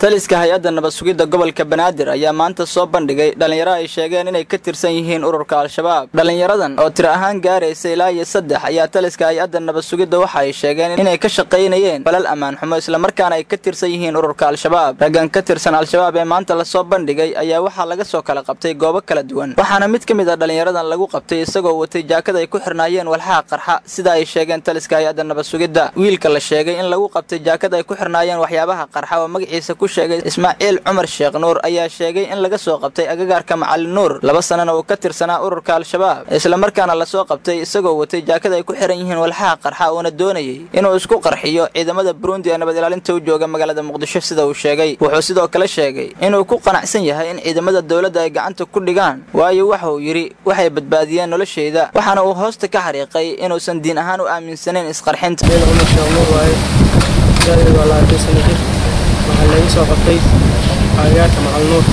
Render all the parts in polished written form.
taliska hay'adda nabad sugidda gobolka Banaadir ayaa maanta soo bandhigay dhalinyaro ay sheegeen inay ka tirsan yihiin ururka Al-Shabaab. Dhalinyaradan oo tir ahaan gaaraysa ilaa 3 ayaa taliska hay'adda nabad sugidda waxa ay sheegeen inay ka shaqeynayeen falal amaan xumo isla markaana ay ka tirsan yihiin ururka Al-Shabaab. Raggan ka tirsan Al-Shabaab ee maanta la soo bandhigay ayaa waxa laga soo kala qabtay goobo kala duwan. Waxaana mid kamid ah dhalinyaradan lagu qabtay isagoo watay jaakad ay ku xirnaayeen walxaha qarxa sida ay sheegeen taliska hay'adda nabad sugidda. Wiilka la sheegay in lagu qabtay jaakad ay ku xirnaayeen waxyaabaha qarxa oo magaciisa sheegay Ismaaciil Cumar Sheekh Nuur ayaa sheegay in laga soo qabtay agagaarka Macallin Nuur 2 sano oo ka tirsanaa ururka Al-Shabaab isla markaana la soo qabtay isagoo watay jaakad ay ku xiran yihiin walxaha qarxa oo doonayay inuu isku qarxiyo ciidamada Burundi ee nabad ilaalinta u jooga magaalada Muqdisho sida uu sheegay. Wuxuu sidoo kale sheegay inuu ku qanacsan yahay in ciidamada dawladda ay gacanta ku dhigaan waayo waxa uu yiri waxay badbaadiyeen nolosheeda waxaana uu hoosta ka xariiqay inuusan diin ahaan u aaminsaneyn isqarxinta. waxaan laga soo qabtay agagaarka Macallin Nuur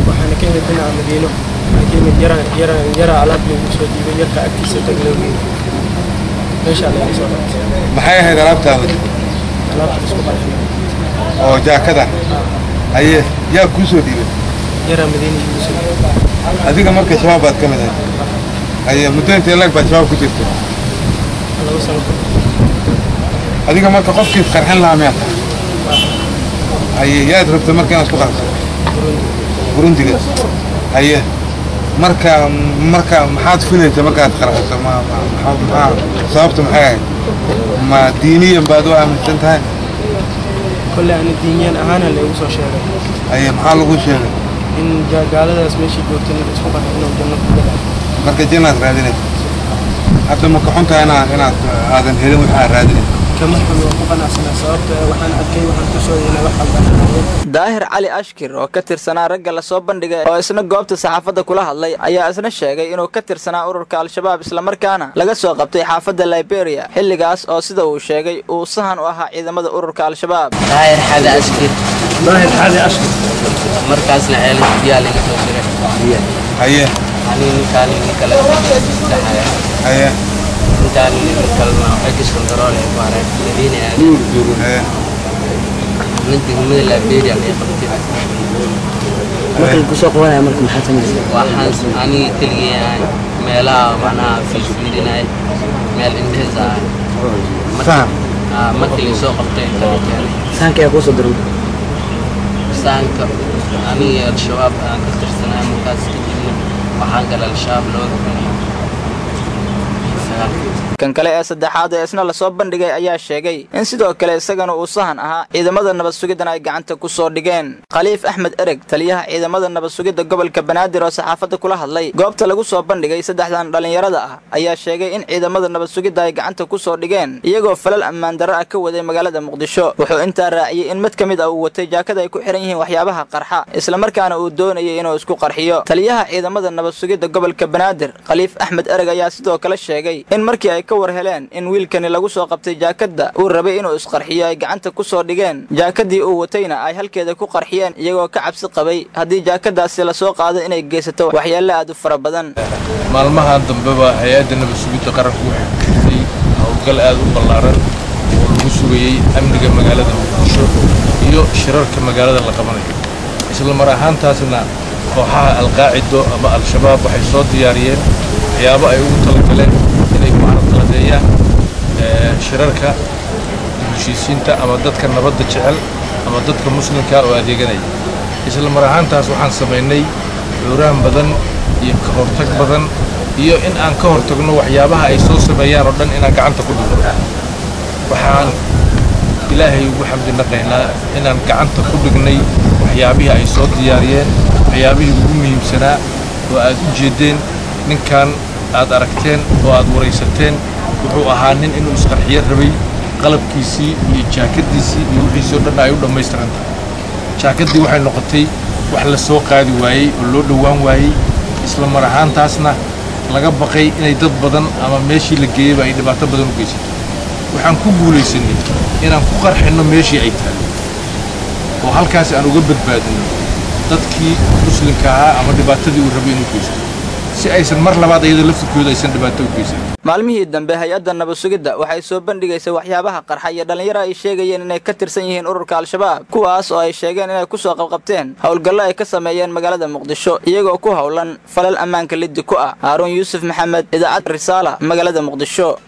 waxaana ka helnaa Madiino laakiin yara alaab lagu soo diibay yarka agtiisa taglowgay meesha laga soo qabtay. maxay ahayd alaabtaada? alaabta isku qarxin oo jaakada aye yaa ku soo diibay? yara Madiino ku soo diibay. adiga marka shabaab baad ka mid ahayd aye muddo intee lag baad shabaab ku jirtay? 2 sano. adiga marka qofkii qarxin lahaa miyaa aye yaad rabtay marka inaad ku qarxso Burundiga aye marka maxaad filaysaa markaad qarxiso sababta maxay ahayd ma diiniyan baad u aaminsan tahay? kulli aan diiniyan ahaan lagu soo sheegay aye maxaa lagu sheegay in gaaladaas meeshii joogtay isku qarxin oo janno ku galay marka jannaad raadinaysa hadda ma ka xuntahay inaad aadan helin waxa aad raadinaysa كما حلو قناة سنة وحنا أكيد وحنا تسوي هنا وحنا daahir cali ashkir oo ka tirsanaa ragga la soo bandhigay oo isna goobta saxaafadda kula hadlay ayaa isna sheegay inuu ka tirsanaa ururka Al-Shabaab isla markaana laga soo qabtay xaafadda Liberia xilligaas oo sida uu sheegay uu sahan u ahaa ciidamada ururka Al-Shabaab. daahir cali ashkir markaasna ceelkiisa laga soo diray aye ani kale aye كان كلمة أجلس كنترول إخبارات الذين ننتج من الليبريا اللي قبتها. ممكن كسوق ولا ممكن حتى وحاس أني تلقي يعني ملا معناها في سويدنا مال إنجازا. سام. ممكن يسوق قبتها يعني. سانك يا قوس الدرب. سانك أني الشباب أنا كنت سنة مكاس كتير وحنقل الشباب لو kan kale ee saddexaad ee isna la soo bandhigay ayaa sheegay in sidoo kale isagana uu sahan ahaa ciidamada nabad sugidda ay gacanta ku soo dhigeen. Khaliif Axmed Ereg taliyaha ciidamada nabad sugidda gobolka Banaadir oo saxaafadda kula hadlay goobta lagu soo bandhigay saddexdan dhalinyarada ah ayaa sheegay in ciidamada nabad sugidda ay gacanta ku soo dhigeen iyagoo falal ammaan darro ah ka waday magaalada Muqdisho. Wuxuu intaa raaciyay in mid kamid ah uu watay jaakad ay ku xiran yihiin waxyaabaha qarxa isla markaana uu doonayay inuu isku qarxiyo. Taliyaha ciidamada nabad sugidda gobolka Banaadir Khaliif Axmed Ereg ayaa sidoo kale sheegay in markii ay ka war heleen in wiilkani lagu soo qabtay jaakada uu rabay inuu isqarxiyo ay gacanta ku soo dhigeen jaakadii uu watayna ay halkeeda ku qarxiyeen iyagoo ka cabsi qabay haddii jaakadaasi la soo qaado inay geysato waxyeello aad u fara badan. maalmahan dambeba hay'adda nabad sugidda qaranku waxay jirtay howlgal aad u ballaaran oo lagu sugayay amniga magaalada Muqdisho iyo shirarka magaalada la qabanayo isla mar ahaantaasna kooxaha Al-Qaacido ama Al-Shabaab waxay soo diyaariyeen waxyaabo ay ugu talagaleen inay mucaaradqadeeyaan shirarka heshiisiinta ama dadka nabadda jecel ama dadka muslimka oo adeeganaya isla mar ahaantaas waxaan sameynay cuuraan badan iyo ka hortag badan iyo in aan ka hortagno waxyaabaha ay soo sameeyaan oo dhan inaan gacanta ku dhigno waxaan ilaahay ugu xamdinaqaynaa inaan gacanta ku dhignay waxyaabihii ay soo diyaariyeen waxyaabihii ugu muhiimsanaa oo aad u jeedeen ninkan aad aragteen oo aad waraysateen wuxuu ahaa nin inuu isqarxiyo rabay qalabkiisii iyo jaakadiisii iyo wixiisoo dhan ay u dhammaystiran tahay. jaakadii waxay noqotay wax la soo qaadi waayey oo loo dhowaan waayey isla mar ahaantaasna laga baqay inay dad badan ama meeshii la geeyeyba ay dhibaato badan u geysato. waxaan ku guulaysanay inaan ku qarxinno meeshii ay tahay oo halkaas aan uga badbaadino dadkii muslimka ahaa ama dhibaatadii uu rabay inuu geysto si aysan mar labaad iyada laftirkooda aysan dhibaato u geysan. maalmihii dambe hay'adda nabad sugidda waxay soo bandhigaysay waxyaabaha qarxa iyo dhalinyaro ay sheegayeen inay ka tirsan yihiin ururka al-shabaab kuwaas oo ay sheegeen inay ku soo qabqabteen howlgallo ay ka sameeyeen magaalada muqdisho iyagoo ku howlan falal ammaanka liddi ku ah. Haarun Yuusuf Maxamed, idaacadda Risaala, magaalada Muqdisho.